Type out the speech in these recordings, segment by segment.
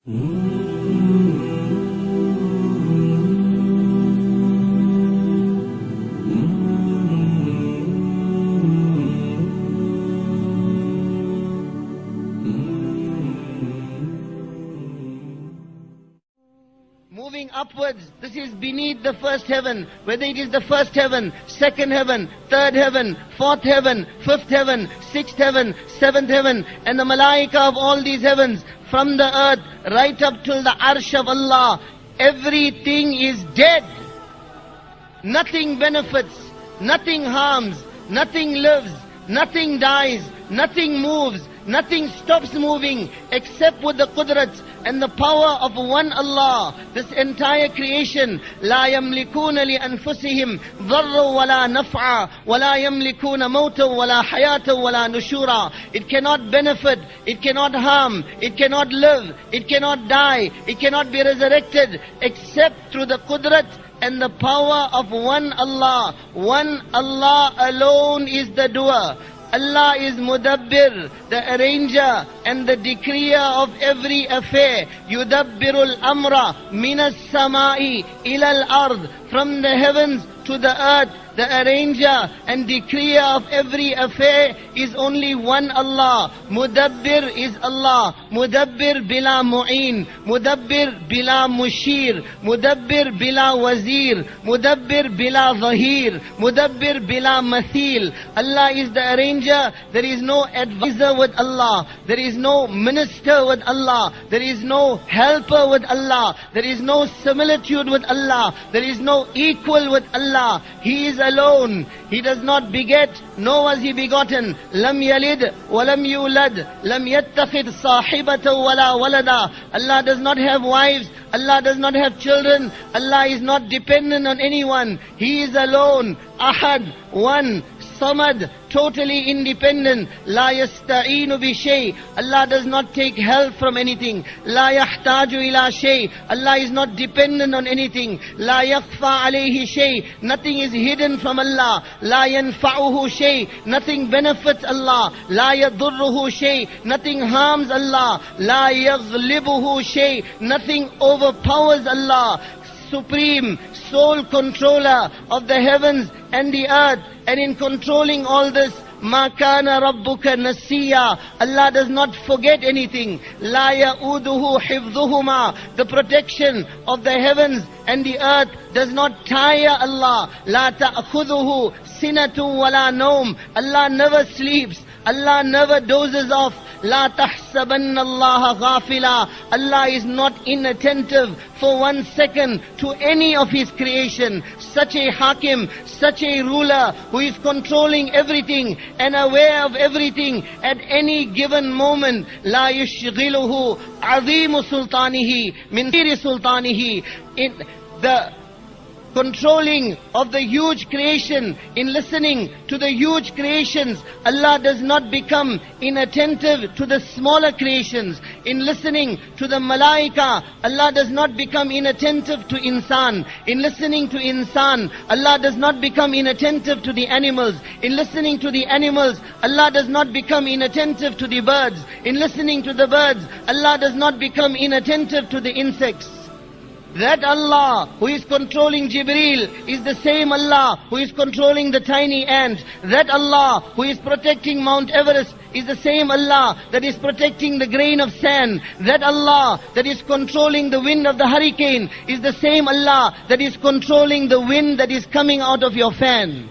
Moving upwards, this is beneath the first heaven, whether it is the first heaven, second heaven, third heaven, fourth heaven, fifth heaven, sixth heaven, seventh heaven, and the malaika of all these heavens, from the earth right up till the arsh of Allah, everything is dead. Nothing benefits, nothing harms, nothing lives, nothing dies, nothing moves, nothing stops moving except with the qudrat and the power of one Allah. This entire creation, لا يملكون لأنفسهم ضرا ولا نفعا ولا يملكون موتا ولا حياة ولا نشورا. It cannot benefit, it cannot harm, it cannot live, it cannot die, it cannot be resurrected except through the qudrat and the power of one Allah. One Allah alone is the doer. Allah is Mudabbir, the arranger and the decreer of every affair. Yudabbirul amra minas samai ilal ard. From the heavens to the earth, the arranger and decreer of every affair is only one Allah. Mudabbir is Allah. Mudabbir bila mu'een. Mudabbir bila mushir. Mudabbir bila wazir. Mudabbir bila zahir. Mudabbir bila mathil. Allah is the arranger. There is no advisor with Allah. There is no minister with Allah. There is no helper with Allah. There is no similitude with Allah. There is no equal with Allah. He is alone. He does not beget, nor was he begotten. Lam yalid wa lam yulad. Lam yattakhid sahibata wala walada. Allah does not have wives. Allah does not have children. Allah is not dependent on anyone. He is alone. Ahad, one. Samad, totally independent. La yasta'inu bi shay. Allah does not take help from anything. La yahtaju ila shay. Allah is not dependent on anything. La yakhfa alayhi shay. Nothing is hidden from Allah. La yanfa'uhu shay. Nothing benefits Allah. La yadurruhu shay. Nothing harms Allah. La yaghlibuhu shay. Nothing overpowers Allah. Supreme, sole controller of the heavens and the earth, and in controlling all this, Ma kana rabbuka nasiya. Allah does not forget anything. La ya'uduhu hifdhuhuma. The protection of the heavens and the earth does not tire Allah. La ta'khudhuhu sinatu wala nawm. Allah never sleeps. Allah never dozes off. La tahsabanna Allah ghafila. Allah is not inattentive for 1 second to any of His creation. Such a hakim, such a ruler who is controlling everything and aware of everything at any given moment. La yushghiluhu azimu sultanihi min siri sultanihi. In the controlling of the huge creation, in listening to the huge creations, Allah does not become inattentive to the smaller creations. In listening to the malaika, Allah does not become inattentive to insan. In listening to insan, Allah does not become inattentive to the animals. In listening to the animals, Allah does not become inattentive to the birds. In listening to the birds, Allah does not become inattentive to the insects. That Allah who is controlling Jibreel is the same Allah who is controlling the tiny ant. That Allah who is protecting Mount Everest is the same Allah that is protecting the grain of sand. That Allah that is controlling the wind of the hurricane is the same Allah that is controlling the wind that is coming out of your fan.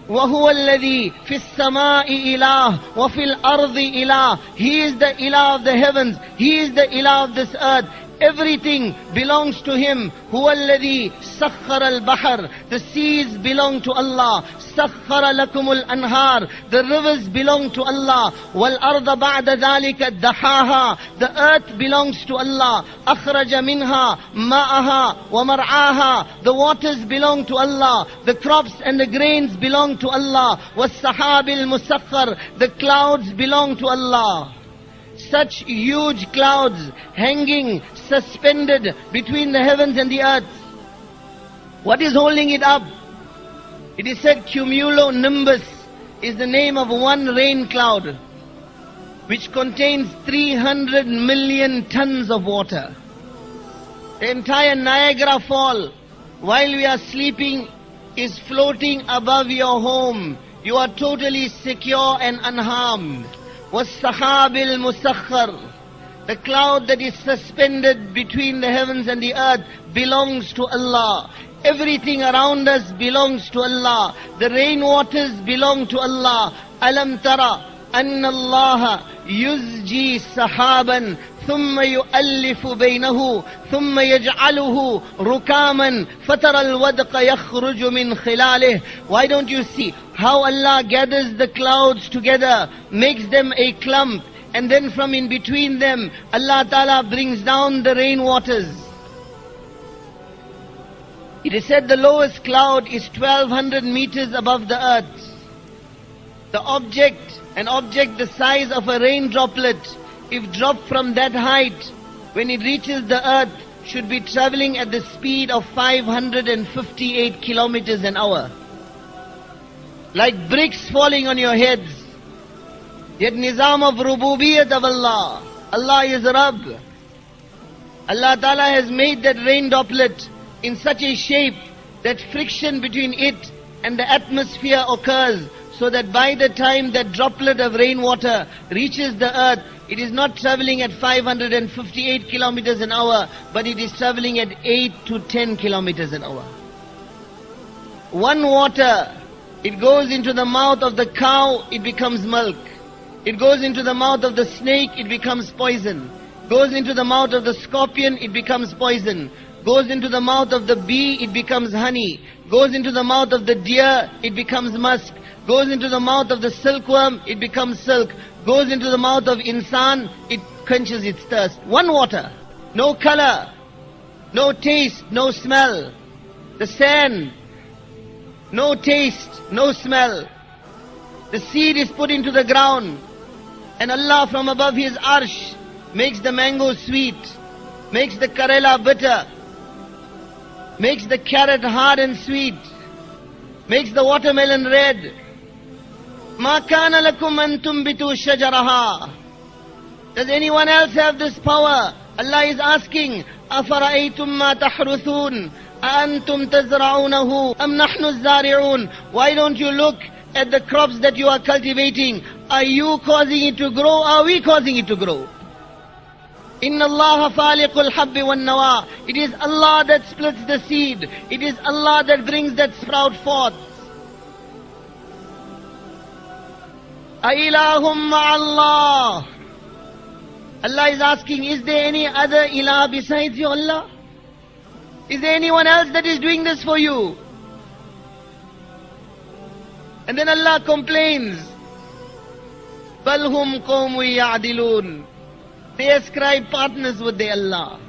وَهُوَ الَّذِي فِي السَّمَاءِ إِلَهٌ وَفِي الْأَرْضِ إِلَهٌ. He is the Ilah of the heavens. He is the Ilah of this earth. Everything belongs to Him. هُوَ الَّذِي سَخَّرَ الْبَحْرَ. The seas belong to Allah. سَخَّرَ لَكُمُ الْأَنْهَارِ. The rivers belong to Allah. وَالْأَرْضَ بَعْدَ ذَلِكَ دَحَاهَا. The earth belongs to Allah. أَخْرَجَ مِنْهَا مَاءَهَا وَمَرْعَاهَا. The waters belong to Allah. The crops and the grains belong to Allah. وَالسَّحَابِ الْمُسَخَّرِ. The clouds belong to Allah. Such huge clouds hanging, suspended between the heavens and the earth. What is holding it up? It is said cumulonimbus is the name of one rain cloud. which contains 300 million tons of water. The entire Niagara Fall, while we are sleeping, is floating above your home. You are totally secure and unharmed. وَالسَّحَابِ الْمُسَخَّرِ, the cloud that is suspended between the heavens and the earth belongs to Allah. Everything around us belongs to Allah. The rainwaters belong to Allah. Alam tara anna Allah yuzji sahaban thumma yu'allifu baynahu thumma yaj'aluhu rukaman fatara al-wadqa yakhruju min khilalih. Why don't you see how Allah gathers the clouds together, makes them a clump, and then from in between them Allah Ta'ala brings down the rainwaters. It is said the lowest cloud is 1200 meters above the earth. An object the size of a rain droplet, if dropped from that height, when it reaches the earth, should be traveling at the speed of 558 kilometers an hour. Like bricks falling on your heads. Yet nizam of rububiyyat of Allah. Allah is Rabb. Allah Ta'ala has made that rain droplet in such a shape that friction between it and the atmosphere occurs, so that by the time that droplet of rainwater reaches the earth, it is not traveling at 558 kilometers an hour, but it is traveling at 8 to 10 kilometers an hour. One water, it goes into the mouth of the cow, it becomes milk. It goes into the mouth of the snake, it becomes poison. Goes into the mouth of the scorpion, it becomes poison. Goes into the mouth of the bee, it becomes honey. Goes into the mouth of the deer, it becomes musk. Goes into the mouth of the silkworm, it becomes silk. Goes into the mouth of insan, it quenches its thirst. One water, no color, no taste, no smell. The sand, no taste, no smell. The seed is put into the ground, and Allah from above His arsh makes the mango sweet, makes the karela bitter, makes the carrot hard and sweet, makes the watermelon red. مَا كَانَ لَكُمْ أَن تُنْبِتُوا شَجَرَهَا. Does anyone else have this power? Allah is asking, أَفَرَأَيْتُمْ مَا تَحْرُثُونَ أَأَنْتُمْ تَزْرَعُونَهُ أَمْ نَحْنُ الزَّارِعُونَ. Why don't you look at the crops that you are cultivating? Are you causing it to grow? Are we causing it to grow? Inna Allah faliqul habbi wan nawa. It is Allah that splits the seed. It is Allah that brings that sprout forth. Ailahum ma'allah. Allah is asking, is there any other ilah besides you, Allah? Is there anyone else that is doing this for you? And then Allah complains, Balhum qawmu ya'dilun. They ascribe partners with their Allah.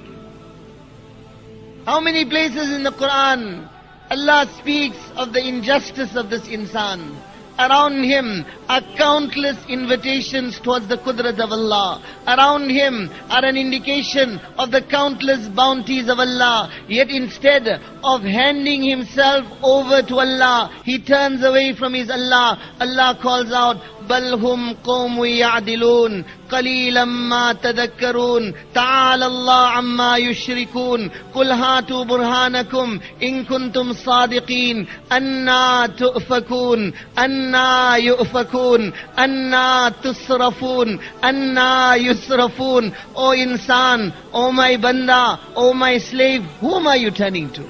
How many places in the Quran Allah speaks of the injustice of this insan? Around him are countless invitations towards the qudrat of Allah. Around him are an indication of the countless bounties of Allah. Yet instead of handing himself over to Allah, he turns away from his Allah. Allah calls out, بل هم قوم يعدلون قليلا ما تذكرون تعالى الله عما يشركون قل هاتوا برهانكم إن كنتم صادقين أنا تؤفكون أنا يؤفكون أنا تصرفون أنا يصرفون. O insan, O my banda, O my slave, whom are you turning to?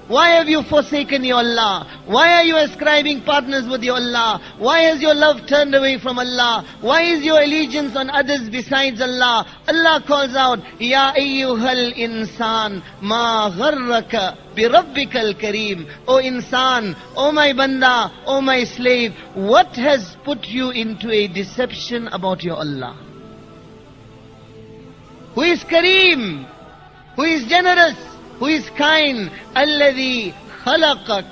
Why have you forsaken your Allah? Why are you ascribing partners with your Allah? Why has your love turned away from Allah? Why is your allegiance on others besides Allah? Allah calls out, Ya ayyuhal insan, ma gharraka bi rabbikal kareem. O insan, O my banda, O my slave, what has put you into a deception about your Allah? Who is Kareem? Who is generous? Who is kind? الذي خلقك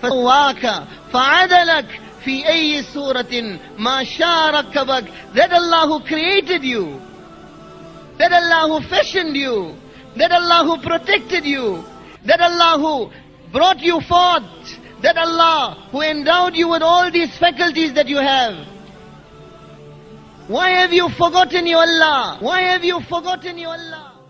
فسواك فعدلك في أي سورة ما شاء ركبك. That Allah who created you, that Allah who fashioned you, that Allah who protected you, that Allah who brought you forth, that Allah who endowed you with all these faculties that you have. Why have you forgotten your Allah? Why have you forgotten your Allah?